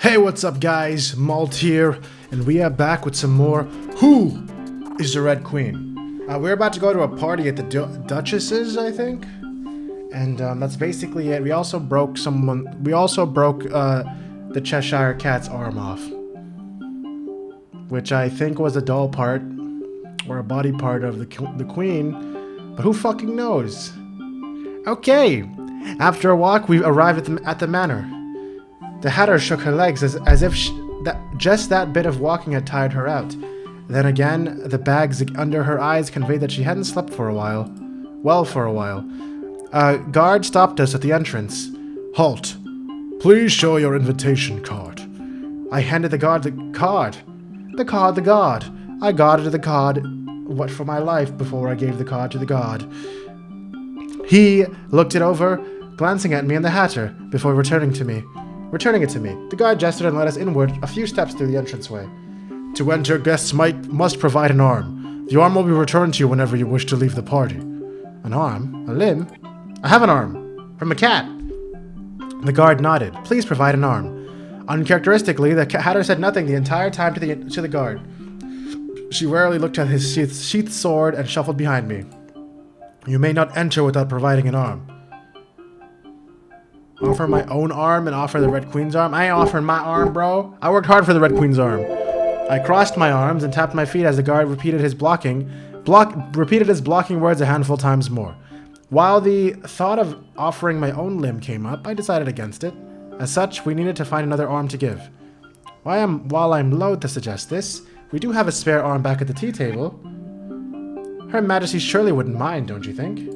Hey, what's up guys? Malt here, and we are back with some more Who is the Red Queen? We're about to go to a party at the Duchess's, I think? And that's basically it. We also broke the Cheshire Cat's arm off. Which I think was a doll part, or a body part of the Queen, but who fucking knows? Okay, after a walk, we arrived at the manor. The Hatter shook her legs as if just that bit of walking had tired her out. Then again, the bags under her eyes conveyed that she hadn't slept for a while. Well, for a while. A guard stopped us at the entrance. Halt. Please show your invitation card. I handed the guard the card. The guard. I guarded the card for my life before I gave the card to the guard. He looked it over, glancing at me and the Hatter, before returning it to me. The guard gestured and led us inward a few steps through the entranceway. To enter, guests must provide an arm. The arm will be returned to you whenever you wish to leave the party. An arm? A limb? I have an arm. From a cat. The guard nodded. Please provide an arm. Uncharacteristically, the Hatter said nothing the entire time to the guard. She warily looked at his sheathed sword and shuffled behind me. You may not enter without providing an arm. Offer my own arm and offer the Red Queen's arm? I ain't offering my arm, bro. I worked hard for the Red Queen's arm. I crossed my arms and tapped my feet as the guard repeated his blocking words a handful times more. While the thought of offering my own limb came up, I decided against it. As such, we needed to find another arm to give. While I'm loath to suggest this, we do have a spare arm back at the tea table. Her Majesty surely wouldn't mind, don't you think?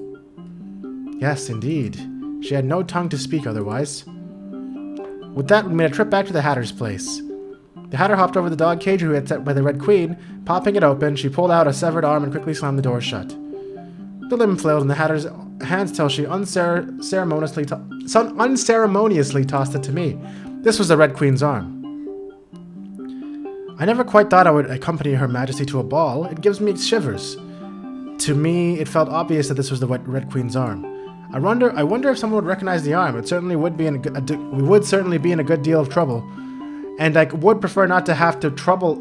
Yes, indeed. She had no tongue to speak otherwise. With that, we made a trip back to the Hatter's place. The Hatter hopped over the dog cage we had set by the Red Queen. Popping it open, she pulled out a severed arm and quickly slammed the door shut. The limb flailed in the Hatter's hands till she unceremoniously tossed it to me. This was the Red Queen's arm. I never quite thought I would accompany Her Majesty to a ball. It gives me shivers. To me, it felt obvious that this was the Red Queen's arm. I wonder if someone would recognize the arm. It certainly would be we would certainly be in a good deal of trouble, and I would prefer not to have the trouble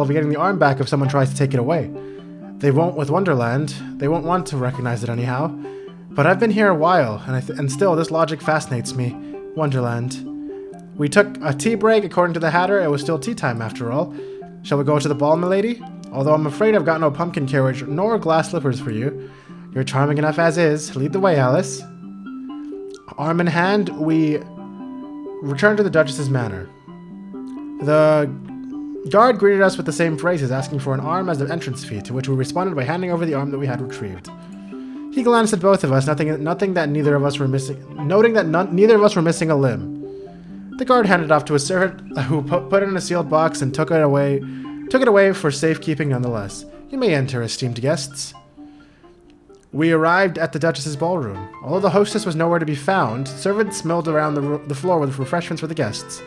of getting the arm back if someone tries to take it away. They won't with Wonderland. They won't want to recognize it anyhow. But I've been here a while, and still this logic fascinates me. Wonderland. We took a tea break. According to the Hatter, it was still tea time after all. Shall we go to the ball, milady? Although I'm afraid I've got no pumpkin carriage nor glass slippers for you. You're charming enough as is. Lead the way, Alice. Arm in hand, we returned to the Duchess's manor. The guard greeted us with the same phrases, asking for an arm as the entrance fee, to which we responded by handing over the arm that we had retrieved. He glanced at both of us, noting that neither of us were missing a limb. The guard handed it off to a servant, who put it in a sealed box and took it away for safekeeping nonetheless. You may enter, esteemed guests. We arrived at the Duchess's ballroom. Although the hostess was nowhere to be found, servants milled around the floor with refreshments for the guests.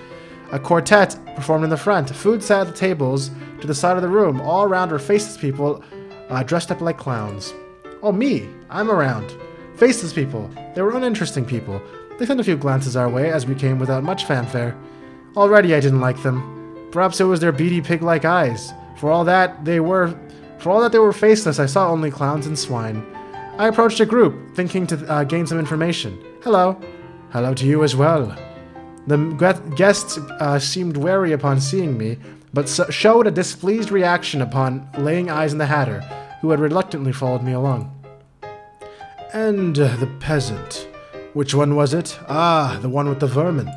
A quartet performed in the front. Food sat at the tables to the side of the room. All around were faceless people dressed up like clowns. Oh, me! I'm around. Faceless people. They were uninteresting people. They sent a few glances our way as we came without much fanfare. Already I didn't like them. Perhaps it was their beady pig-like eyes. For all that they were faceless, I saw only clowns and swine. I approached a group, thinking to gain some information. Hello. Hello to you as well. The guests seemed wary upon seeing me, but showed a displeased reaction upon laying eyes on the Hatter, who had reluctantly followed me along. And the peasant. Which one was it? Ah, the one with the vermin.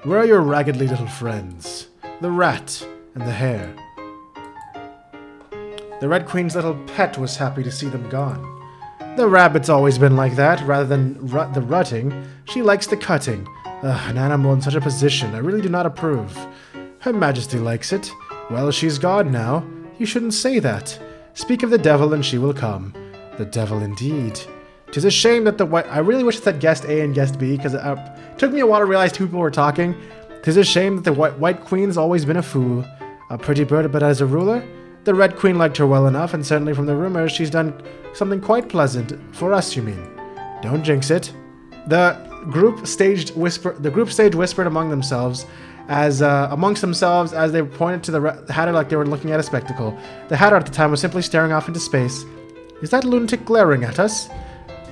Where are your raggedly little friends? The rat and the hare. The Red Queen's little pet was happy to see them gone. The rabbit's always been like that, rather than the rutting. She likes the cutting. An animal in such a position, I really do not approve. Her Majesty likes it. Well, she's gone now. You shouldn't say that. Speak of the devil and she will come. The devil indeed. 'Tis a shame that I really wish it said guest A and guest B, because it took me a while to realize two people were talking. 'Tis a shame that the White Queen's always been a fool. A pretty bird, but as a ruler? The Red Queen liked her well enough, and certainly from the rumors, she's done something quite pleasant. For us, you mean? Don't jinx it. The group stage whispered among themselves as amongst themselves as they pointed to the Hatter like they were looking at a spectacle. The Hatter at the time was simply staring off into space. Is that lunatic glaring at us?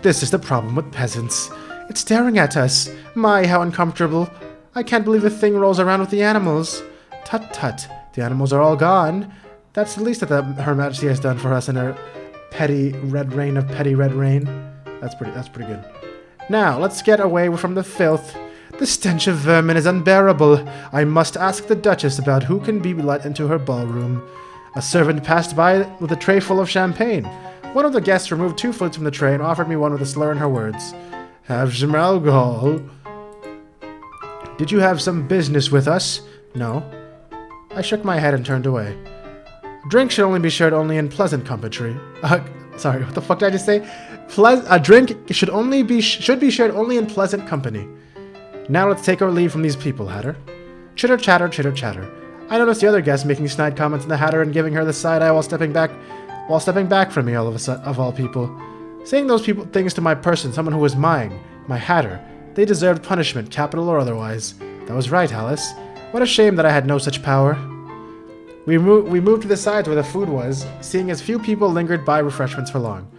This is the problem with peasants. It's staring at us. My, how uncomfortable. I can't believe the thing rolls around with the animals. Tut tut. The animals are all gone. That's the least that Her Majesty has done for us in her petty red rain of petty red rain. That's pretty good. Now, let's get away from the filth. The stench of vermin is unbearable. I must ask the Duchess about who can be let into her ballroom. A servant passed by with a tray full of champagne. One of the guests removed 2 flutes from the tray and offered me one with a slur in her words. Have some alcohol. Did you have some business with us? No. I shook my head and turned away. Drink should only be shared in pleasant company. Sorry, what the fuck did I just say? A drink should be shared only in pleasant company. Now let's take our leave from these people, Hatter. Chitter chatter, chitter chatter. I noticed the other guest making snide comments on the Hatter and giving her the side eye while stepping back from me of all people. Saying those things to my person, someone who was mine, my Hatter. They deserved punishment, capital or otherwise. That was right, Alice. What a shame that I had no such power. We moved to the sides where the food was, seeing as few people lingered by refreshments for long.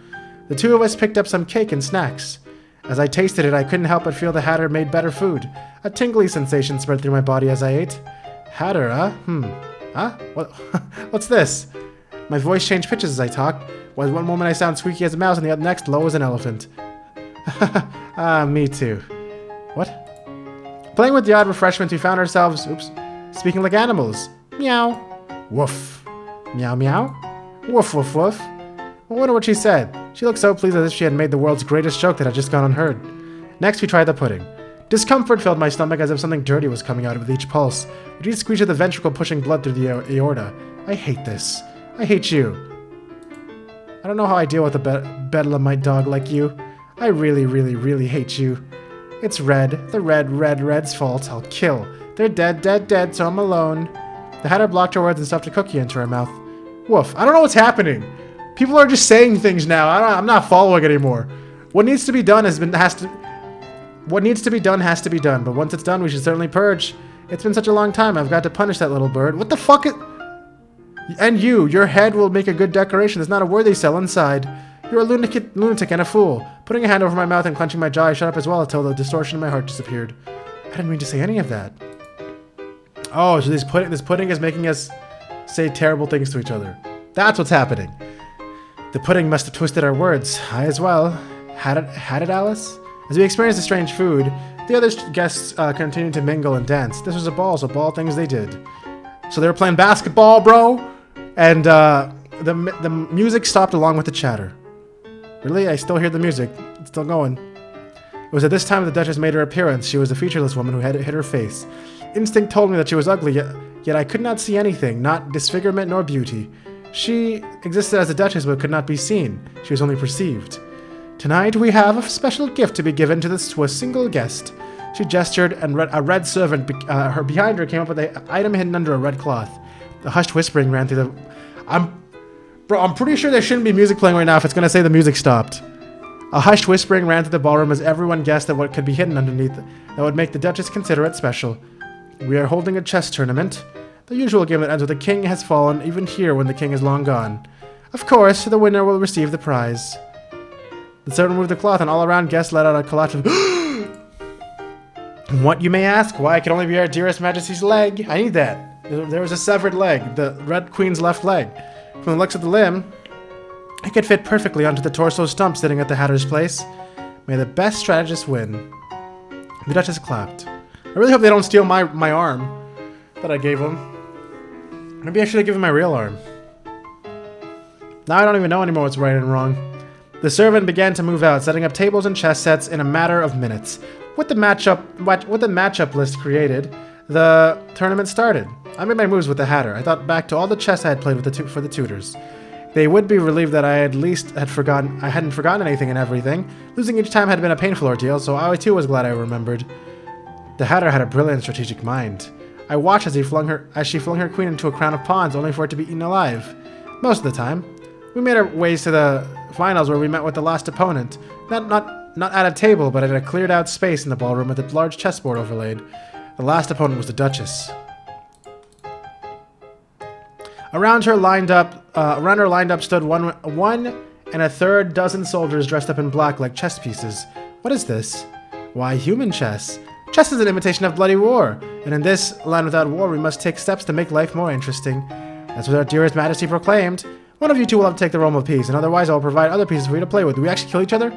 The 2 of us picked up some cake and snacks. As I tasted it, I couldn't help but feel the Hatter made better food. A tingly sensation spread through my body as I ate. Hatter, huh? Huh? What's this? My voice changed pitches as I talked. One moment I sound squeaky as a mouse, and the next low as an elephant. Me too. What? Playing with the odd refreshments, we found ourselves, speaking like animals. Meow. Woof. Meow meow. Woof woof woof. I wonder what she said. She looked so pleased as if she had made the world's greatest joke that had just gone unheard. Next, we tried the pudding. Discomfort filled my stomach as if something dirty was coming out with each pulse, with each squeeze of the ventricle pushing blood through the aorta. I hate this. I hate you. I don't know how I deal with a bedlamite dog like you. I really, really, really hate you. It's Red. The Red's fault. I'll kill. They're dead, dead, dead, so I'm alone. The Hatter blocked her words and stuffed a cookie into her mouth. Woof. I don't know what's happening. People are just saying things now. I'm not following anymore. What needs to be done has to be done, but once it's done, we should certainly purge. It's been such a long time. I've got to punish that little bird. What the fuck is... And your head will make a good decoration. There's not a worthy cell inside. You're a lunatic and a fool. Putting a hand over my mouth and clenching my jaw, I shut up as well until the distortion in my heart disappeared. I didn't mean to say any of that. Oh, so this pudding is making us say terrible things to each other. That's what's happening. The pudding must have twisted our words. I as well. Had it, Alice? As we experienced the strange food, the other guests continued to mingle and dance. This was a ball, so ball things they did. So they were playing basketball, bro, and the music stopped along with the chatter. Really? I still hear the music. It's still going. It was at this time that the Duchess made her appearance. She was a featureless woman who had hid her face. Instinct told me that she was ugly, yet I could not see anything, not disfigurement nor beauty. She existed as a Duchess but could not be seen. She was only perceived. Tonight we have a special gift to be given to a single guest. She gestured, and a red servant behind her came up with an item hidden under a red cloth. The hushed whispering ran through the... I'm pretty sure there shouldn't be music playing right now if it's going to say the music stopped. A hushed whispering ran through the ballroom as everyone guessed at what could be hidden underneath that would make the Duchess consider it special. We are holding a chess tournament. The usual game that ends with the king has fallen, even here when the king is long gone. Of course, the winner will receive the prize. The servant moved the cloth, and all around guests let out a collapse of... What, you may ask? Why, it can only be our dearest Majesty's leg. I need that. There was a severed leg, the Red Queen's left leg. From the looks of the limb, it could fit perfectly onto the torso stump sitting at the Hatter's place. May the best strategist win. The Duchess clapped. I really hope they don't steal my arm that I gave them. Maybe I should have given my real arm. Now I don't even know anymore what's right and wrong. The servant began to move out, setting up tables and chess sets in a matter of minutes. With the matchup list created, the tournament started. I made my moves with the Hatter. I thought back to all the chess I had played with for the tutors. They would be relieved that I hadn't forgotten anything and everything. Losing each time had been a painful ordeal, so I too was glad I remembered. The Hatter had a brilliant strategic mind. I watched as she flung her queen into a crown of pawns, only for it to be eaten alive. Most of the time. We made our ways to the finals where we met with the last opponent. Not at a table, but at a cleared out space in the ballroom with a large chessboard overlaid. The last opponent was the Duchess. Around her lined up stood one and a third dozen soldiers dressed up in black like chess pieces. What is this? Why, human chess. Chess is an imitation of bloody war, and in this land without war we must take steps to make life more interesting. That's what our dearest majesty proclaimed. One of you two will have to take the realm of peace, and otherwise I will provide other pieces for you to play with. Do we actually kill each other?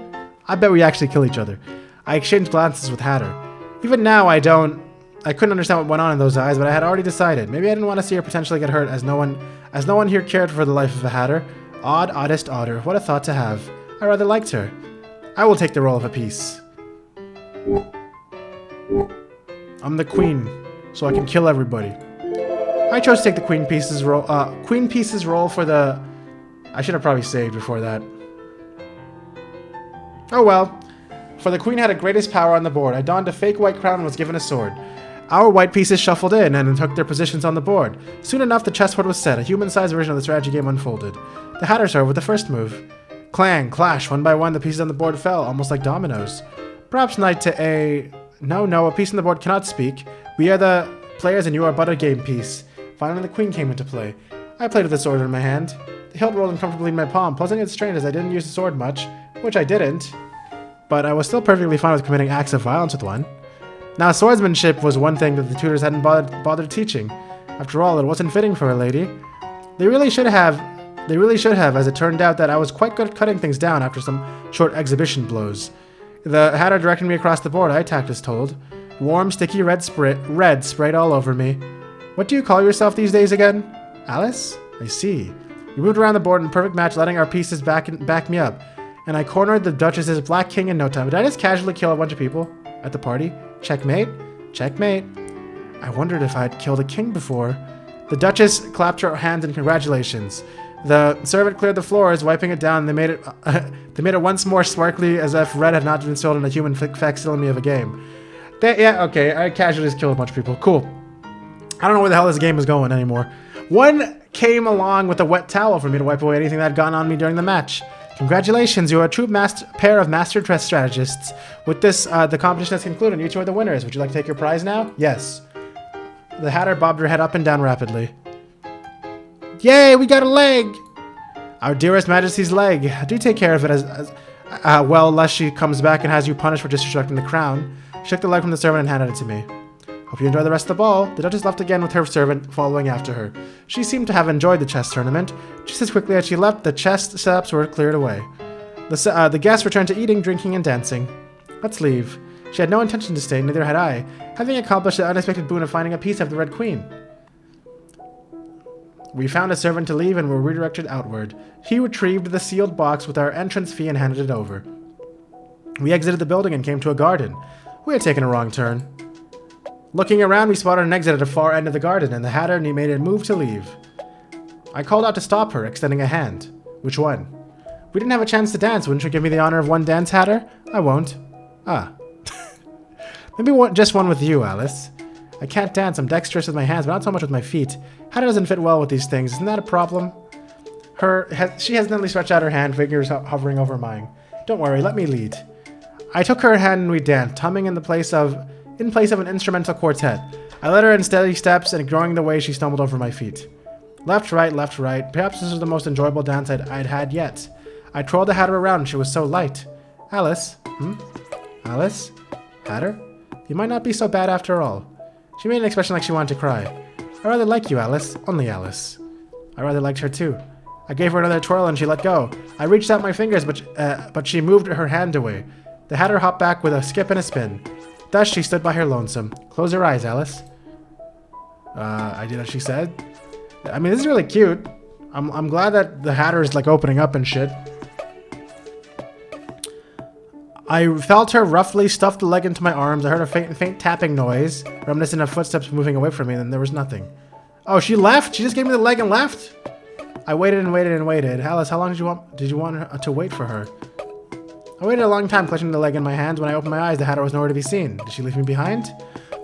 I bet we actually kill each other. I exchanged glances with Hatter. Even now I couldn't understand what went on in those eyes, but I had already decided. Maybe I didn't want to see her potentially get hurt, as no one here cared for the life of a Hatter. Odd, oddest odder. What a thought to have. I rather liked her. I will take the role of a piece. I'm the queen, so I can kill everybody. I chose to take the queen pieces role for the... I should have probably saved before that. Oh well. For the queen had the greatest power on the board. I donned a fake white crown and was given a sword. Our white pieces shuffled in and took their positions on the board. Soon enough, the chessboard was set. A human-sized version of the strategy game unfolded. The Hatter started with the first move. Clang, clash, one by one, the pieces on the board fell, almost like dominoes. Perhaps knight to a... No, a piece on the board cannot speak. We are the players and you are but a game piece. Finally, the queen came into play. I played with the sword in my hand. The hilt rolled uncomfortably in my palm, pleasant yet strange as I didn't use the sword much, which I didn't. But I was still perfectly fine with committing acts of violence with one. Now, swordsmanship was one thing that the tutors hadn't bothered teaching. After all, it wasn't fitting for a lady. They really should have, as it turned out that I was quite good at cutting things down after some short exhibition blows. The Hatter directed me across the board. I attacked as told. Warm, sticky red sprayed all over me. What do you call yourself these days again? Alice? I see. We moved around the board in a perfect match, letting our pieces back me up. And I cornered the Duchess's black king in no time. Did I just casually kill a bunch of people at the party? Checkmate? Checkmate. I wondered if I had killed a king before. The Duchess clapped her hands in congratulations. The servant cleared the floors, wiping it down. They made it once more sparkly, as if red had not been sold in a human facsimile of a game. Yeah, okay, I casually just killed a bunch of people. Cool. I don't know where the hell this game is going anymore. One came along with a wet towel for me to wipe away anything that had gone on me during the match. Congratulations, you are a true pair of master chess strategists. With this, the competition has concluded, and you two are the winners. Would you like to take your prize now? Yes. The Hatter bobbed her head up and down rapidly. Yay, we got a leg! Our dearest majesty's leg. Do take care of it well, lest she comes back and has you punished for disrespecting the crown. She took the leg from the servant and handed it to me. Hope you enjoy the rest of the ball. The Duchess left again with her servant following after her. She seemed to have enjoyed the chess tournament. Just as quickly as she left, the chess setups were cleared away. The guests returned to eating, drinking, and dancing. Let's leave. She had no intention to stay, neither had I, having accomplished the unexpected boon of finding a piece of the Red Queen. We found a servant to leave and were redirected outward. He retrieved the sealed box with our entrance fee and handed it over. We exited the building and came to a garden. We had taken a wrong turn. Looking around, we spotted an exit at the far end of the garden, and the Hatter made a move to leave. I called out to stop her, extending a hand. Which one? We didn't have a chance to dance. Wouldn't you give me the honor of one dance, Hatter? I won't. Ah. Maybe just one with you, Alice. I can't dance. I'm dexterous with my hands, but not so much with my feet. Hatter doesn't fit well with these things. Isn't that a problem? She hesitantly stretched out her hand, fingers hovering over mine. Don't worry, let me lead. I took her hand and we danced, humming in place of an instrumental quartet. I led her in steady steps and ignoring the way she stumbled over my feet. Left, right, left, right. Perhaps this was the most enjoyable dance I'd had yet. I twirled the Hatter around and she was so light. Alice? Alice? Hatter? You might not be so bad after all. She made an expression like she wanted to cry. I rather like you, Alice. Only Alice. I rather liked her too. I gave her another twirl and she let go. I reached out my fingers, but she moved her hand away. The Hatter hopped back with a skip and a spin. Thus, she stood by her lonesome. Close your eyes, Alice. I did as she said. I mean, this is really cute. I'm glad that the Hatter is like opening up and shit. I felt her roughly stuff the leg into my arms. I heard a faint tapping noise, reminiscent of footsteps moving away from me, and then there was nothing. Oh, she left? She just gave me the leg and left? I waited and waited and waited. Alice, how long did you want her to wait for her? I waited a long time, clutching the leg in my hands. When I opened my eyes, the Hatter was nowhere to be seen. Did she leave me behind?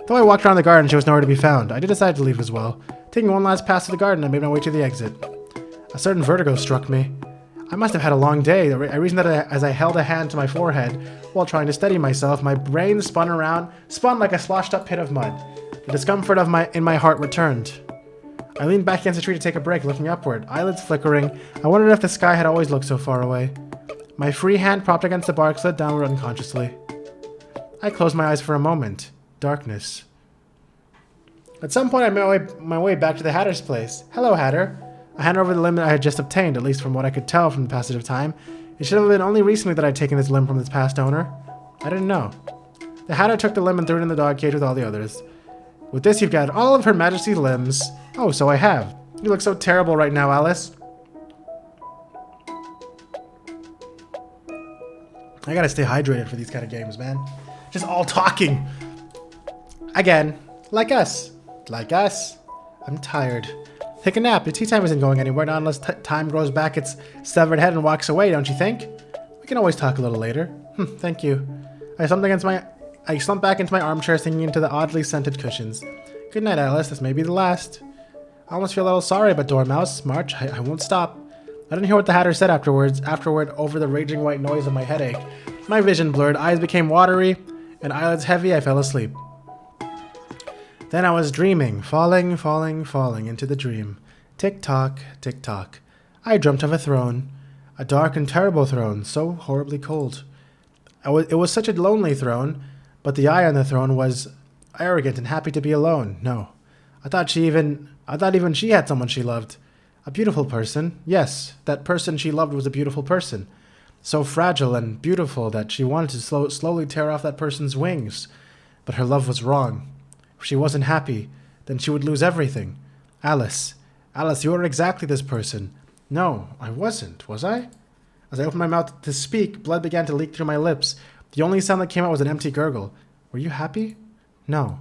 Though I walked around the garden, she was nowhere to be found. I did decide to leave as well. Taking one last pass to the garden, I made my way to the exit. A certain vertigo struck me. I must have had a long day. I reasoned that as I held a hand to my forehead while trying to steady myself, my brain spun like a sloshed up pit of mud. The discomfort in my heart returned. I leaned back against a tree to take a break, looking upward, eyelids flickering. I wondered if the sky had always looked so far away. My free hand propped against the bark slid downward unconsciously. I closed my eyes for a moment. Darkness. At some point, I made my way back to the Hatter's place. Hello, Hatter. I handed over the limb that I had just obtained, at least from what I could tell from the passage of time. It should have been only recently that I'd taken this limb from its past owner. I didn't know. The Hatter took the limb and threw it in the dog cage with all the others. With this, you've got all of Her Majesty's limbs. Oh, so I have. You look so terrible right now, Alice. I gotta stay hydrated for these kind of games, man. Just all talking. Again, like us. Like us. I'm tired. Take a nap. Your tea time isn't going anywhere, not unless time grows back its severed head and walks away, don't you think? We can always talk a little later. Thank you. I slumped back into my armchair, sinking into the oddly scented cushions. Good night, Alice. This may be the last. I almost feel a little sorry, but Dormouse, March, I won't stop. I didn't hear what the Hatter said afterward, over the raging white noise of my headache. My vision blurred, eyes became watery, and eyelids heavy. I fell asleep. Then I was dreaming, falling into the dream. Tick-tock, tick-tock. I dreamt of a throne. A dark and terrible throne, so horribly cold. It was such a lonely throne, but the eye on the throne was arrogant and happy to be alone. No. I thought even she had someone she loved. A beautiful person. Yes, that person she loved was a beautiful person. So fragile and beautiful that she wanted to slowly tear off that person's wings. But her love was wrong. If she wasn't happy, then she would lose everything. Alice, you are exactly this person. No, I wasn't, was I? As I opened my mouth to speak, blood began to leak through my lips. The only sound that came out was an empty gurgle. Were you happy? No.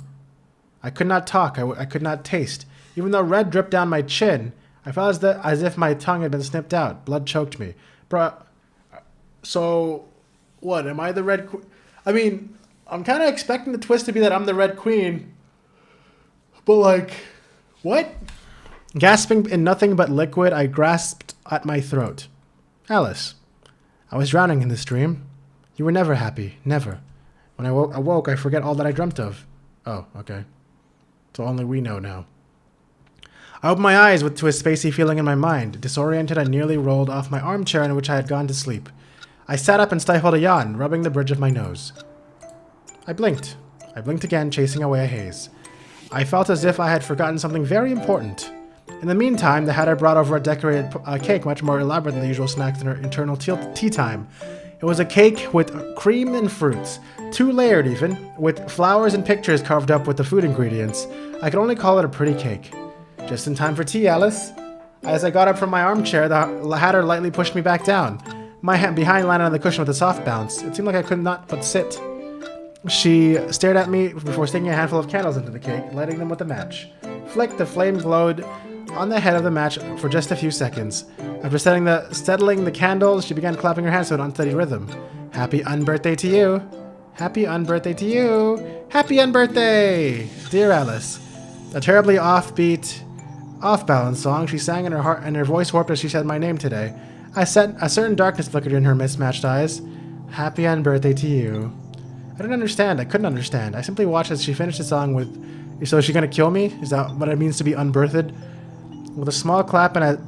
I could not talk. I could not taste. Even though red dripped down my chin, I felt as if my tongue had been snipped out. Blood choked me. So, what? Am I the Red Queen? I mean, I'm kind of expecting the twist to be that I'm the Red Queen. But, like, what? Gasping in nothing but liquid, I grasped at my throat. Alice, I was drowning in this dream. You were never happy. Never. When I awoke, I forget all that I dreamt of. Oh, okay. So only we know now. I opened my eyes to a spacey feeling in my mind. Disoriented, I nearly rolled off my armchair in which I had gone to sleep. I sat up and stifled a yawn, rubbing the bridge of my nose. I blinked. I blinked again, chasing away a haze. I felt as if I had forgotten something very important. In the meantime, the Hatter brought over a decorated cake much more elaborate than the usual snacks in her internal tea time. It was a cake with cream and fruits, 2-layered even, with flowers and pictures carved up with the food ingredients. I could only call it a pretty cake. Just in time for tea, Alice. As I got up from my armchair, the Hatter lightly pushed me back down. My hand behind landed on the cushion with a soft bounce. It seemed like I could not but sit. She stared at me before sticking a handful of candles into the cake, lighting them with a match. Flick, the flame glowed on the head of the match for just a few seconds. After settling the candles, she began clapping her hands to an unsteady rhythm. Happy unbirthday to you. Happy unbirthday to you. Happy unbirthday, dear Alice. A terribly off-balance song she sang in her heart, and her voice warped as she said my name today. A certain darkness flickered in her mismatched eyes. Happy unbirthday to you. I didn't understand. I couldn't understand. I simply watched as she finished the song with, "So is she gonna kill me? Is that what it means to be unbirthed?" With a small clap and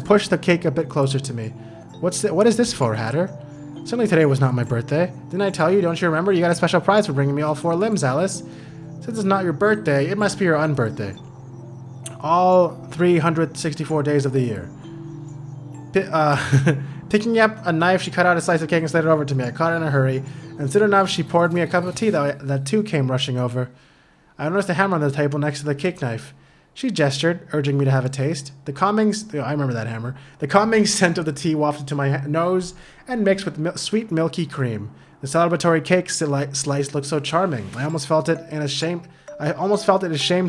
pushed the cake a bit closer to me. What is this for, Hatter? Certainly today was not my birthday. Didn't I tell you? Don't you remember? You got a special prize for bringing me all 4 limbs, Alice. Since it's not your birthday, it must be your unbirthday. All 364 days of the year. Picking up a knife, she cut out a slice of cake and slid it over to me. I caught it in a hurry, and soon enough, she poured me a cup of tea that too came rushing over. I noticed a hammer on the table next to the cake knife. She gestured, urging me to have a taste. I remember that hammer. The calming scent of the tea wafted to my nose and mixed with sweet milky cream. The celebratory cake slice looked so charming. I almost felt it a shame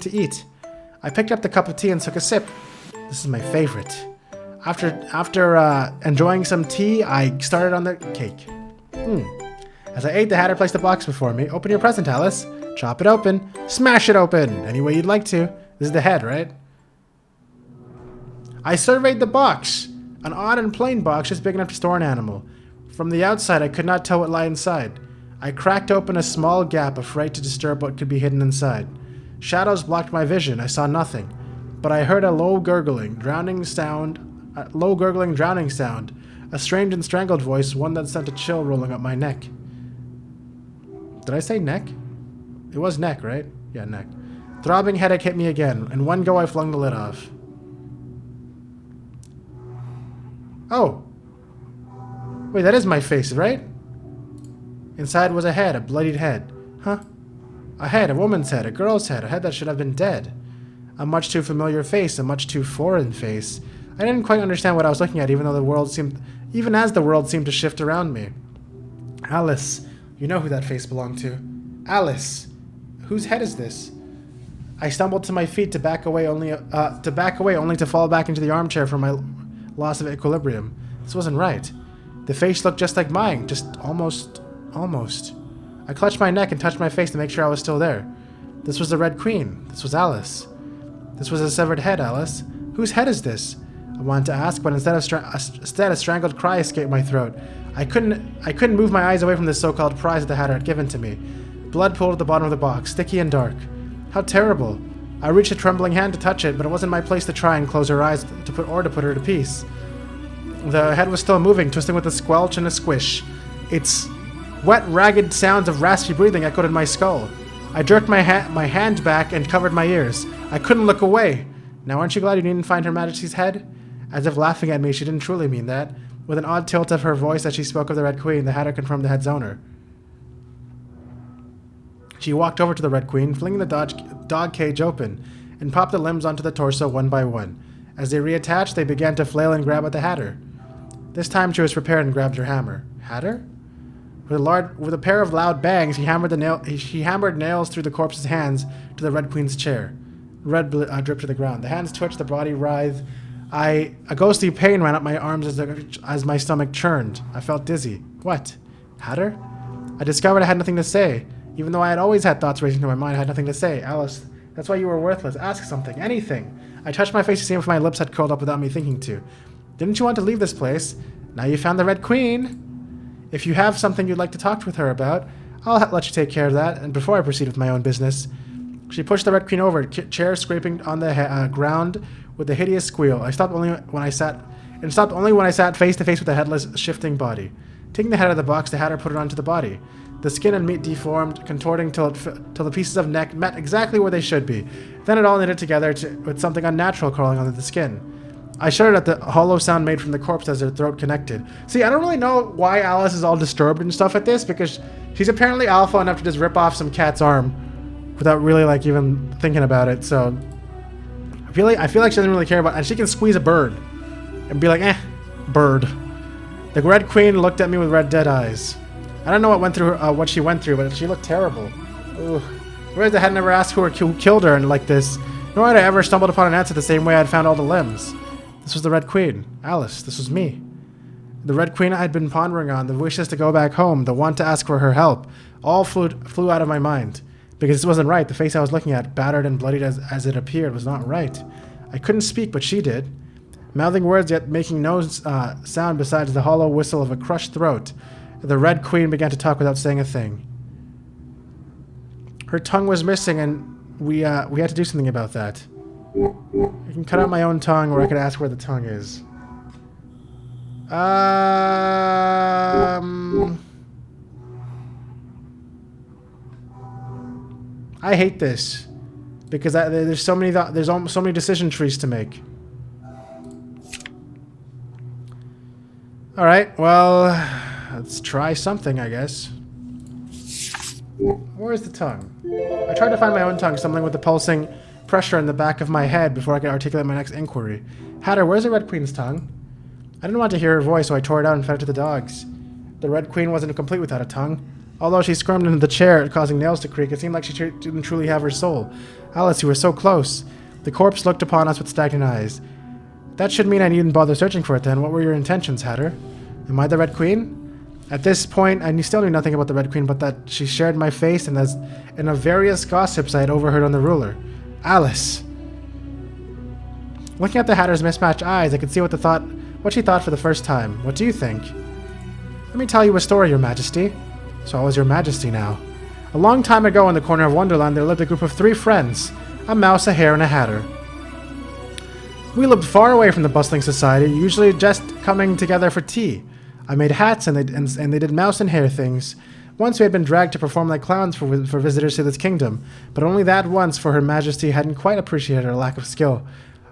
to eat. I picked up the cup of tea and took a sip. This is my favorite. After enjoying some tea, I started on the cake. As I ate, the Hatter placed a box before me. Open your present, Alice. Chop it open. Smash it open. Any way you'd like to. This is the head, right? I surveyed the box. An odd and plain box just big enough to store an animal. From the outside, I could not tell what lay inside. I cracked open a small gap, afraid to disturb what could be hidden inside. Shadows blocked my vision. I saw nothing. But I heard a low gurgling, drowning sound. A strange and strangled voice, one that sent a chill rolling up my neck. Did I say neck? It was neck, right? Yeah, neck. Throbbing headache hit me again. In one go, I flung the lid off. Oh. Wait, that is my face, right? Inside was a head, a bloodied head. Huh? A head, a woman's head, a girl's head, a head that should have been dead. A much too familiar face, a much too foreign face. I didn't quite understand what I was looking at, even as the world seemed to shift around me. Alice. You know who that face belonged to. Alice. Whose head is this? I stumbled to my feet to back away only to fall back into the armchair from my loss of equilibrium. This wasn't right. The face looked just like mine, just almost. I clutched my neck and touched my face to make sure I was still there. This was the Red Queen. This was Alice. This was a severed head, Alice. Whose head is this? I wanted to ask, but instead a strangled cry escaped my throat. I couldn't move my eyes away from this so-called prize that the Hatter had given to me. Blood pooled at the bottom of the box, sticky and dark. How terrible. I reached a trembling hand to touch it, but it wasn't my place to try and close her eyes to put her to peace. The head was still moving, twisting with a squelch and a squish. Its wet, ragged sounds of raspy breathing echoed in my skull. I jerked my hand back and covered my ears. I couldn't look away. Now aren't you glad you didn't find Her Majesty's head? As if laughing at me, she didn't truly mean that. With an odd tilt of her voice as she spoke of the Red Queen, the Hatter confirmed the head's owner. She walked over to the Red Queen, flinging the dog cage open, and popped the limbs onto the torso one by one. As they reattached, they began to flail and grab at the Hatter. This time she was prepared and grabbed her hammer. Hatter? With a pair of loud bangs, he hammered nails through the corpse's hands to the Red Queen's chair. Red dripped to the ground. The hands twitched, the body writhed. A ghostly pain ran up my arms as my stomach churned. I felt dizzy. What? Hatter? I discovered I had nothing to say. Even though I had always had thoughts racing through my mind, I had nothing to say. Alice, that's why you were worthless. Ask something. Anything. I touched my face to see if my lips had curled up without me thinking to. Didn't you want to leave this place? Now you found the Red Queen. If you have something you'd like to talk with her about, I'll let you take care of that, and before I proceed with my own business. She pushed the Red Queen over, chair scraping on the ground with a hideous squeal. I stopped only when I sat face to face with the headless, shifting body. Taking the head out of the box, the Hatter put it onto the body. The skin and meat deformed, contorting till the pieces of neck met exactly where they should be. Then it all knitted together with something unnatural crawling under the skin. I shuddered at the hollow sound made from the corpse as their throat connected. See, I don't really know why Alice is all disturbed and stuff at this, because she's apparently alpha enough to just rip off some cat's arm without really, like, even thinking about it, so... I feel like she doesn't really care about it, and she can squeeze a bird and be like, bird. The Red Queen looked at me with red dead eyes. I don't know what she went through, but she looked terrible. Ugh. Whereas I had never asked who killed her and like this, nor had I ever stumbled upon an answer the same way I'd found all the limbs. This was the Red Queen. Alice, this was me. The Red Queen I had been pondering on, the wishes to go back home, the want to ask for her help, all flew out of my mind. Because this wasn't right. The face I was looking at, battered and bloodied as it appeared, was not right. I couldn't speak, but she did. Mouthing words yet making no sound besides the hollow whistle of a crushed throat, the Red Queen began to talk without saying a thing. Her tongue was missing, and we had to do something about that. I can cut out my own tongue, or I could ask where the tongue is. I hate this because there's so many decision trees to make. All right, well, let's try something, I guess. Where's the tongue? I tried to find my own tongue, something with the pulsing pressure in the back of my head before I could articulate my next inquiry. Hatter, where's the Red Queen's tongue? I didn't want to hear her voice, so I tore it out and fed it to the dogs. The Red Queen wasn't complete without a tongue. Although she squirmed into the chair, causing nails to creak, it seemed like she didn't truly have her soul. Alice, you were so close. The corpse looked upon us with stagnant eyes. That should mean I needn't bother searching for it then. What were your intentions, Hatter? Am I the Red Queen? At this point, I still knew nothing about the Red Queen, but that she shared my face and of various gossips I had overheard on the ruler. Alice! Looking at the Hatter's mismatched eyes, I could see what she thought for the first time. What do you think? Let me tell you a story, Your Majesty. So I was Your Majesty now. A long time ago in the corner of Wonderland, there lived a group of 3 friends. A mouse, a hare, and a hatter. We lived far away from the bustling society, usually just coming together for tea. I made hats, and they did mouse and hare things. Once we had been dragged to perform like clowns for visitors to this kingdom, but only that once, for Her Majesty hadn't quite appreciated our lack of skill.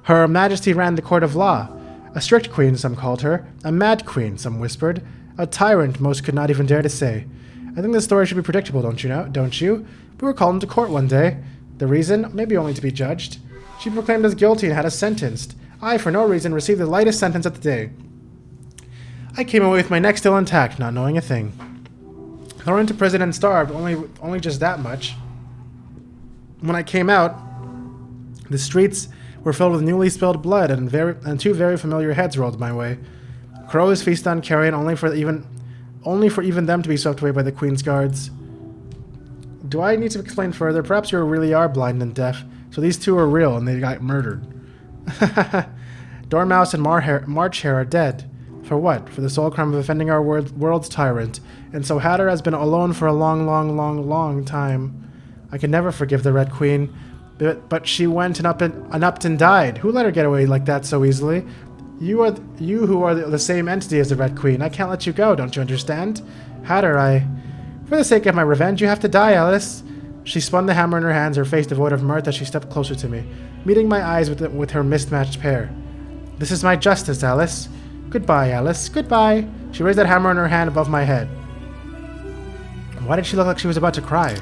Her Majesty ran the court of law. A strict queen, some called her. A mad queen, some whispered. A tyrant, most could not even dare to say. I think this story should be predictable, don't you? We were called into court one day. The reason? Maybe only to be judged. She proclaimed us guilty and had us sentenced. I, for no reason, received the lightest sentence of the day. I came away with my neck still intact, not knowing a thing. Thrown into prison and starved, only just that much. When I came out, the streets were filled with newly spilled blood, and 2 very familiar heads rolled my way. Crows feast on carrion, only for even them to be swept away by the Queen's guards. Do I need to explain further? Perhaps you really are blind and deaf, so these 2 are real and they got murdered. Dormouse and March Hare are dead. For what? For the sole crime of offending our world's tyrant. And so Hatter has been alone for a long time. I can never forgive the Red Queen. But she went and upped and died. Who let her get away like that so easily? You who are the same entity as the Red Queen. I can't let you go, don't you understand? Hatter, for the sake of my revenge, you have to die, Alice. She spun the hammer in her hands, her face devoid of mirth as she stepped closer to me, meeting my eyes with her mismatched pair. This is my justice, Alice. Goodbye, Alice. Goodbye. She raised that hammer in her hand above my head. Why did she look like she was about to cry?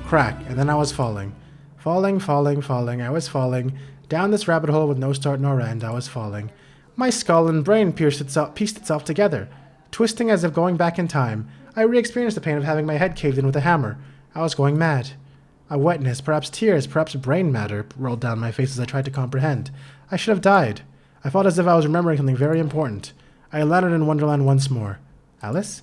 Crack, and then I was falling. Falling. I was falling. Down this rabbit hole with no start nor end, I was falling. My skull and brain pieced itself together. Twisting as if going back in time, I re-experienced the pain of having my head caved in with a hammer. I was going mad. A wetness, perhaps tears, perhaps brain matter rolled down my face as I tried to comprehend. I should have died. I felt as if I was remembering something very important. I landed in Wonderland once more. Alice?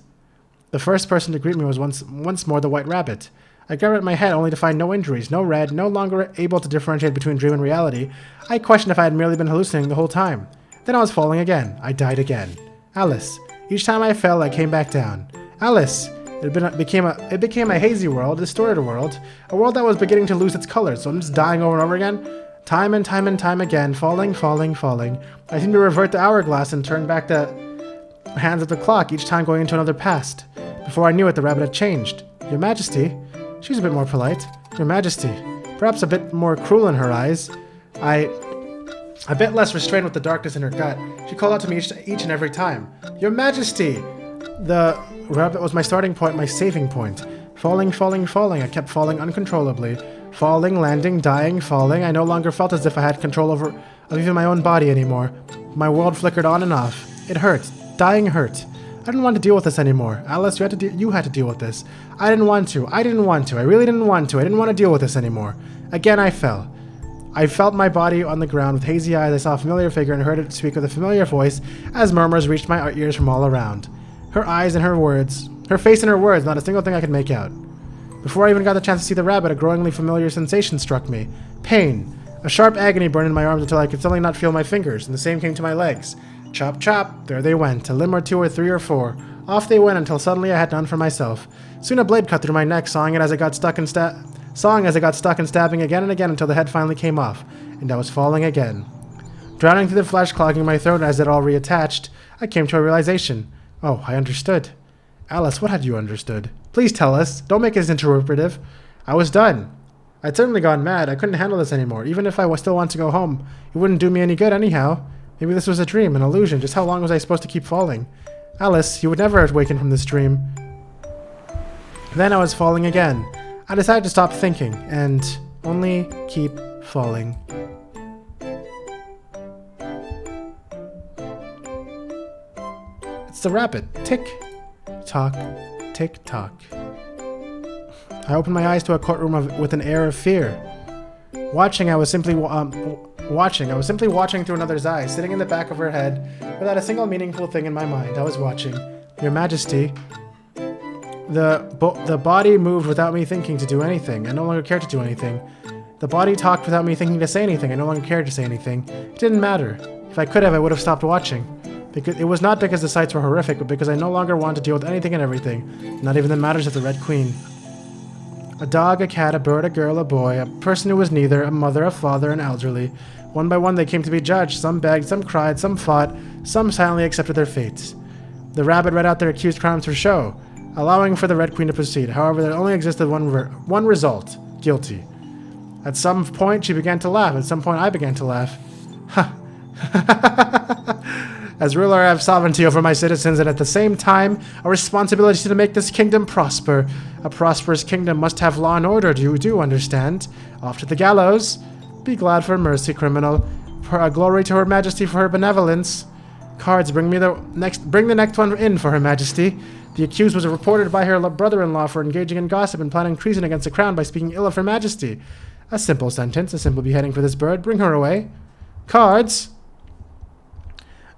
The first person to greet me was once more the White Rabbit. I grabbed at my head only to find no injuries, no red, no longer able to differentiate between dream and reality. I questioned if I had merely been hallucinating the whole time. Then I was falling again. I died again. Alice. Each time I fell, I came back down. Alice. It became a hazy world, a distorted world, a world that was beginning to lose its colors, so I'm just dying over and over again. Time and time again, falling. I seemed to revert the hourglass and turn back the hands of the clock, each time going into another past. Before I knew it, the rabbit had changed. Your Majesty. She was a bit more polite. Your Majesty. Perhaps a bit more cruel in her eyes. A bit less restrained with the darkness in her gut. She called out to me each and every time. Your Majesty! The rabbit was my starting point, my saving point. Falling. I kept falling uncontrollably. Falling, landing, dying, falling. I no longer felt as if I had control of even my own body anymore. My world flickered on and off. It hurt. Dying hurt. I didn't want to deal with this anymore. Alice, you had to deal with this. I didn't want to. I really didn't want to. I didn't want to deal with this anymore. Again, I fell. I felt my body on the ground with hazy eyes. I saw a familiar figure and heard it speak with a familiar voice as murmurs reached my ears from all around. Her eyes and her words. Her face and her words, not a single thing I could make out. Before I even got the chance to see the rabbit, a growingly familiar sensation struck me. Pain. A sharp agony burned in my arms until I could suddenly not feel my fingers, and the same came to my legs. Chop, chop. There they went, a limb or 2 or 3 or 4. Off they went until suddenly I had none for myself. Soon a blade cut through my neck, sawing as I got stuck and stabbing again and again until the head finally came off, and I was falling again. Drowning through the flesh clogging my throat as it all reattached, I came to a realization. Oh, I understood. Alice, what had you understood? Please tell us. Don't make us interpretive. I was done. I'd certainly gone mad. I couldn't handle this anymore. Even if I still wanted to go home, it wouldn't do me any good anyhow. Maybe this was a dream, an illusion. Just how long was I supposed to keep falling? Alice, you would never awaken from this dream. Then I was falling again. I decided to stop thinking and only keep falling. It's the rabbit. Tick, tock, tick, tock. I opened my eyes to a courtroom with an air of fear. I was simply watching through another's eyes, sitting in the back of her head, without a single meaningful thing in my mind. I was watching. Your Majesty. The body moved without me thinking to do anything. I no longer cared to do anything. The body talked without me thinking to say anything. I no longer cared to say anything. It didn't matter. If I could have, I would have stopped watching. It was not because the sights were horrific, but because I no longer wanted to deal with anything and everything, not even the matters of the Red Queen. A dog, a cat, a bird, a girl, a boy, a person who was neither, a mother, a father, an elderly. One by one they came to be judged. Some begged, some cried, some fought, some silently accepted their fates. The rabbit read out their accused crimes for show, allowing for the Red Queen to proceed. However, there only existed one result: guilty. At some point, she began to laugh. At some point, I began to laugh. Ha! As ruler, I have sovereignty over my citizens, and at the same time, a responsibility to make this kingdom prosper. A prosperous kingdom must have law and order. Do you understand? Off to the gallows. Be glad for mercy, criminal. For glory to Her Majesty for her benevolence. Cards, bring the next one in for Her Majesty. The accused was reported by her brother-in-law for engaging in gossip and planning treason against the crown by speaking ill of Her Majesty. A simple sentence, a simple beheading for this bird. Bring her away. Cards.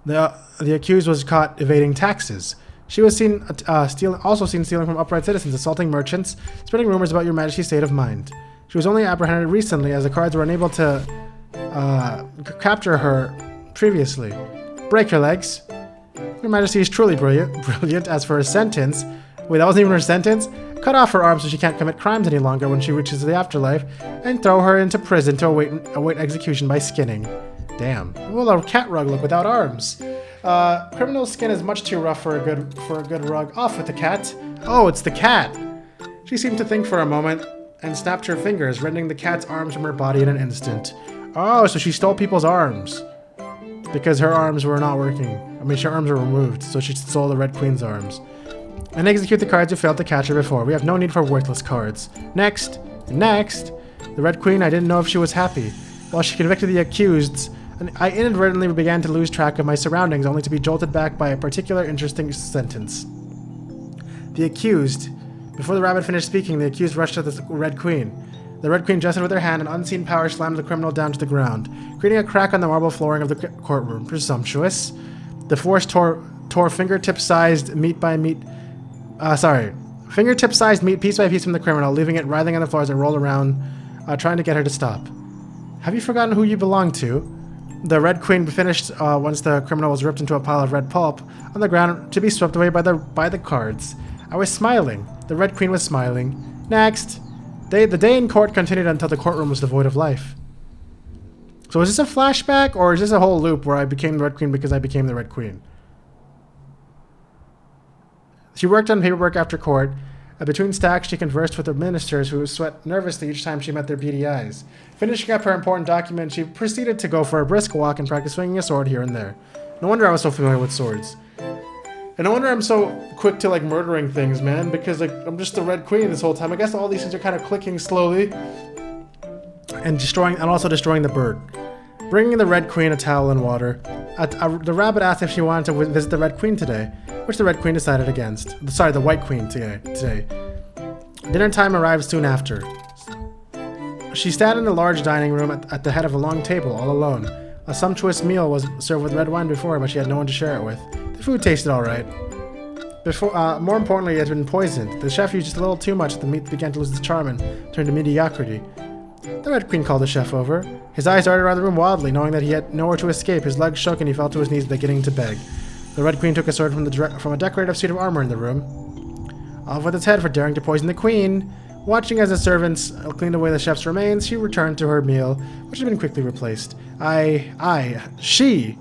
The accused was caught evading taxes. She was seen stealing from upright citizens, assaulting merchants, spreading rumors about Your Majesty's state of mind. She was only apprehended recently, as the cards were unable to capture her previously. Break her legs. Your Majesty is truly brilliant. As for her sentence, wait, that wasn't even her sentence? Cut off her arms so she can't commit crimes any longer when she reaches the afterlife, and throw her into prison to await execution by skinning. Damn. Well, a cat rug look without arms. Criminal's skin is much too rough for a good rug. Off with the cat. Oh, it's the cat. She seemed to think for a moment and snapped her fingers, rending the cat's arms from her body in an instant. Oh, so she stole people's arms. Because her arms were not working. I mean, her arms were removed, so she stole the Red Queen's arms. And execute the cards who failed to catch her before. We have no need for worthless cards. Next. The Red Queen, I didn't know if she was happy. While she convicted the accused, I inadvertently began to lose track of my surroundings, only to be jolted back by a particular interesting sentence. The accused. Before the rabbit finished speaking, the accused rushed at the Red Queen. The Red Queen gestured with her hand, and unseen power slammed the criminal down to the ground, creating a crack on the marble flooring of the courtroom. Presumptuous. The force tore fingertip-sized meat piece by piece from the criminal, leaving it writhing on the floor as it rolled around, trying to get her to stop. Have you forgotten who you belong to? The Red Queen finished once the criminal was ripped into a pile of red pulp on the ground to be swept away by the cards. I was smiling. The Red Queen was smiling. Next. The day in court continued until the courtroom was devoid of life. So is this a flashback, or is this a whole loop where I became the Red Queen because I became the Red Queen? She worked on paperwork after court. Between stacks, she conversed with the ministers, who sweat nervously each time she met their beady eyes. Finishing up her important document, she proceeded to go for a brisk walk and practice swinging a sword here and there. No wonder I was so familiar with swords. And no wonder I'm so quick to, like, murdering things, man, because, like, I'm just the Red Queen this whole time. I guess all these things are kind of clicking slowly. And also destroying the bird. Bringing the Red Queen a towel and water. The rabbit asked if she wanted to visit the Red Queen today, which the Red Queen decided against. Sorry, the White Queen today. Dinner time arrived soon after. She sat in the large dining room at the head of a long table, all alone. A sumptuous meal was served with red wine before her, but she had no one to share it with. The food tasted alright. More importantly, it had been poisoned. The chef used just a little too much. The meat began to lose its charm and turned to mediocrity. The Red Queen called the chef over. His eyes darted around the room wildly, knowing that he had nowhere to escape. His legs shook and he fell to his knees, beginning to beg. The Red Queen took a sword from a decorative suit of armor in the room. Off with its head for daring to poison the Queen. Watching as the servants cleaned away the chef's remains, she returned to her meal, which had been quickly replaced. She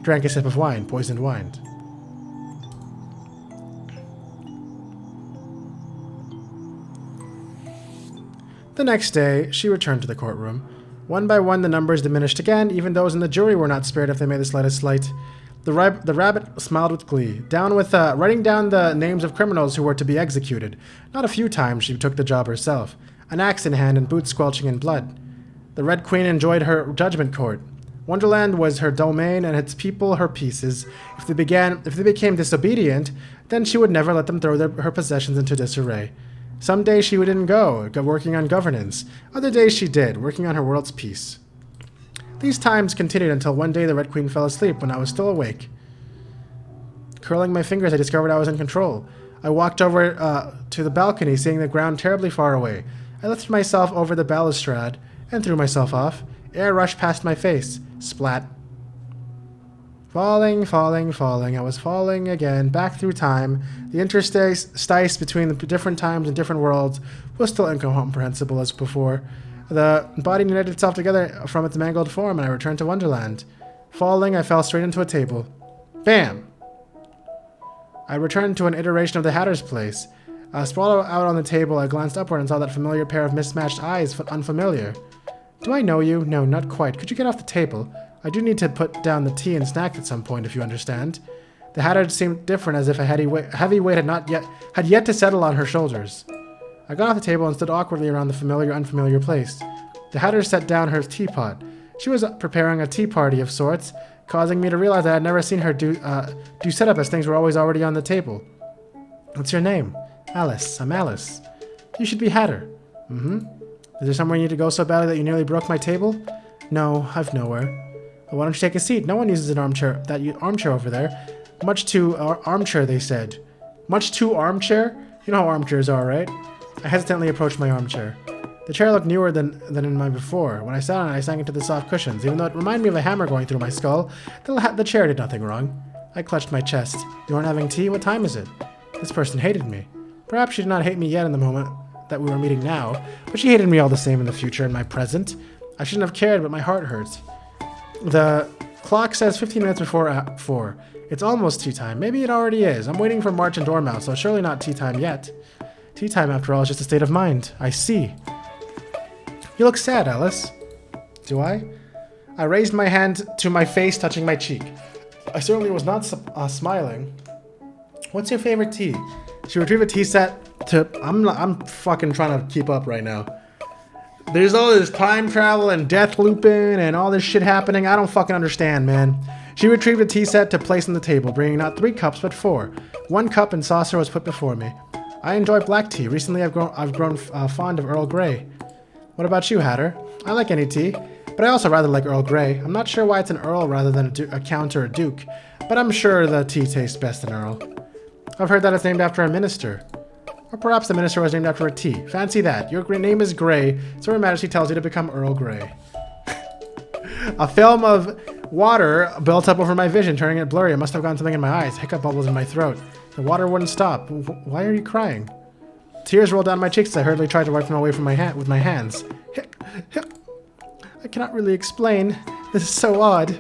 drank a sip of wine, poisoned wine. The next day, she returned to the courtroom. One by one, the numbers diminished again. Even those in the jury were not spared if they made the slightest slight. The rabbit smiled with glee, writing down the names of criminals who were to be executed. Not a few times she took the job herself, an axe in hand and boots squelching in blood. The Red Queen enjoyed her judgment court. Wonderland was her domain and its people her pieces. If they became disobedient, then she would never let them throw her possessions into disarray. Some days she didn't go, working on governance. Other days she did, working on her world's peace. These times continued until one day the Red Queen fell asleep when I was still awake. Curling my fingers, I discovered I was in control. I walked over to the balcony, seeing the ground terribly far away. I lifted myself over the balustrade and threw myself off. Air rushed past my face. Splat. Falling, falling, falling. I was falling again, back through time. The interstice between the different times and different worlds was still incomprehensible as before. The body knitted itself together from its mangled form, and I returned to Wonderland. Falling, I fell straight into a table. Bam! I returned to an iteration of the Hatter's place. Sprawled out on the table, I glanced upward and saw that familiar pair of mismatched eyes, unfamiliar. Do I know you? No, not quite. Could you get off the table? I do need to put down the tea and snacks at some point, if you understand. The Hatter seemed different, as if a heavy weight had yet to settle on her shoulders. I got off the table and stood awkwardly around the unfamiliar place. The Hatter set down her teapot. She was preparing a tea party of sorts, causing me to realize I had never seen her do setup, as things were always already on the table. What's your name? Alice. I'm Alice. You should be Hatter. Mm-hmm. Is there somewhere you need to go so badly that you nearly broke my table? No, I've nowhere. Well, why don't you take a seat? No one uses an armchair. Armchair over there. Much too armchair, they said. Much too armchair? You know how armchairs are, right? I hesitantly approached my armchair. The chair looked newer than in mine before. When I sat on it, I sank into the soft cushions. Even though it reminded me of a hammer going through my skull, the chair did nothing wrong. I clutched my chest. You aren't having tea? What time is it? This person hated me. Perhaps she did not hate me yet in the moment that we were meeting now, but she hated me all the same in the future and my present. I shouldn't have cared, but my heart hurts. The clock says 15 minutes before 4. It's almost tea time. Maybe it already is. I'm waiting for March and Dormouse, so surely not tea time yet. Tea time, after all, is just a state of mind. I see. You look sad, Alice. Do I? I raised my hand to my face, touching my cheek. I certainly was not smiling. What's your favorite tea? She retrieved a tea set to... I'm fucking trying to keep up right now. There's all this time travel and death looping and all this shit happening. I don't fucking understand, man. She retrieved a tea set to place on the table, bringing not 3 cups but 4. 1 cup and saucer was put before me. I enjoy black tea. Recently, I've grown fond of Earl Grey. What about you, Hatter? I like any tea, but I also rather like Earl Grey. I'm not sure why it's an Earl rather than a Count or a Duke, but I'm sure the tea tastes best in Earl. I've heard that it's named after a minister. Or perhaps the minister was named after a tea. Fancy that. Your name is Grey, so Her Majesty tells you to become Earl Grey. A film of water built up over my vision, turning it blurry. I must have gotten something in my eyes. Hiccup bubbles in my throat. The water wouldn't stop. Why are you crying? Tears rolled down my cheeks as I hurriedly tried to wipe them away from with my hands. I cannot really explain. This is so odd.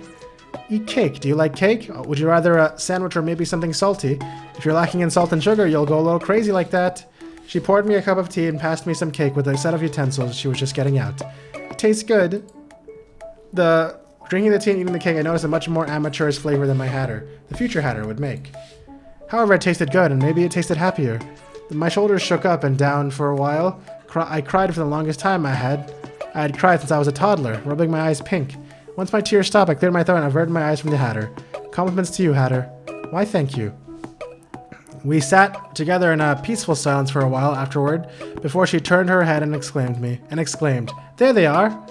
Eat cake. Do you like cake? Would you rather a sandwich or maybe something salty? If you're lacking in salt and sugar, you'll go a little crazy like that. She poured me a cup of tea and passed me some cake with a set of utensils she was just getting out. It tastes good. Drinking the tea and eating the cake, I noticed a much more amateurish flavor than my Hatter, the future Hatter, would make. However, it tasted good, and maybe it tasted happier. My shoulders shook up and down for a while. I cried for the longest time I had cried since I was a toddler, rubbing my eyes pink. Once my tears stopped, I cleared my throat and averted my eyes from the Hatter. Compliments to you, Hatter. Why, thank you. We sat together in a peaceful silence for a while afterward, before she turned her head and exclaimed, "There they are!"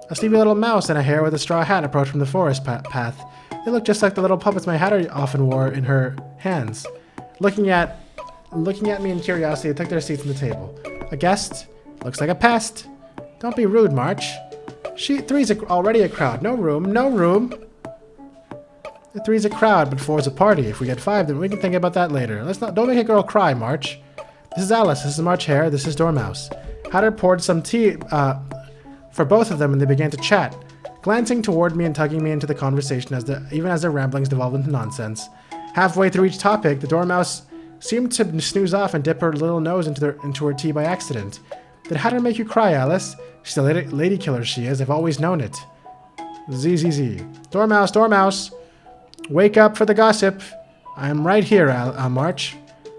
A sleepy little mouse and a hare with a straw hat approached from the forest path. They looked just like the little puppets my Hatter often wore in her hands. Looking at me in curiosity, they took their seats on the table. A guest? Looks like a pest. Don't be rude, March. Three's already a crowd. No room, no room. The 3's a crowd, but 4's a party. If we get 5, then we can think about that later. Don't make a girl cry, March. This is Alice. This is March Hare. This is Dormouse. Hatter poured some tea for both of them, and they began to chat, glancing toward me and tugging me into the conversation even as their ramblings devolved into nonsense. Halfway through each topic, the Dormouse seemed to snooze off and dip her little nose into her tea by accident. Did Hatter make you cry, Alice? She's a lady killer, she is. I've always known it. Z. Dormouse, Dormouse! Wake up for the gossip. I'm right here, March.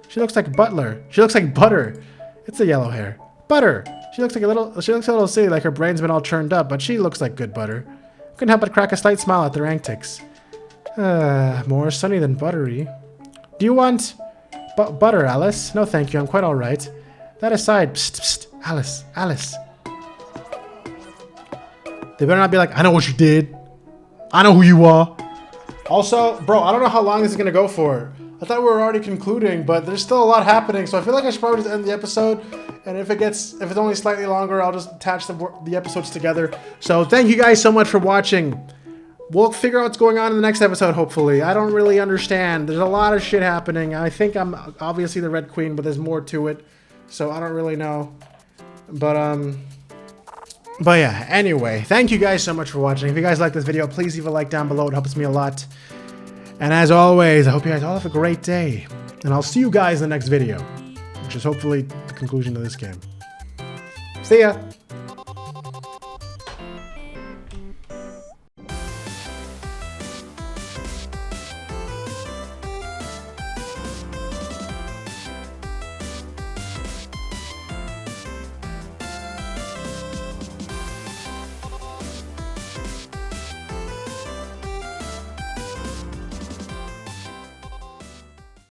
She looks like Butler. She looks like Butter. It's the yellow hair. Butter! She looks a little silly, like her brain's been all churned up, but she looks like good butter. I couldn't help but crack a slight smile at their antics. More sunny than buttery. Do you want butter, Alice? No, thank you. I'm quite all right. That aside, psst, Alice. They better not be like, I know what you did. I know who you are. Also, bro, I don't know how long this is gonna go for. I thought we were already concluding, but there's still a lot happening, so I feel like I should probably just end the episode. And if it's only slightly longer, I'll just attach the episodes together. So thank you guys so much for watching. We'll figure out what's going on in the next episode, hopefully. I don't really understand. There's a lot of shit happening. I think I'm obviously the Red Queen, but there's more to it. So I don't really know. But yeah, anyway, thank you guys so much for watching. If you guys like this video, please leave a like down below. It helps me a lot. And as always, I hope you guys all have a great day. And I'll see you guys in the next video, which is hopefully the conclusion of this game. See ya!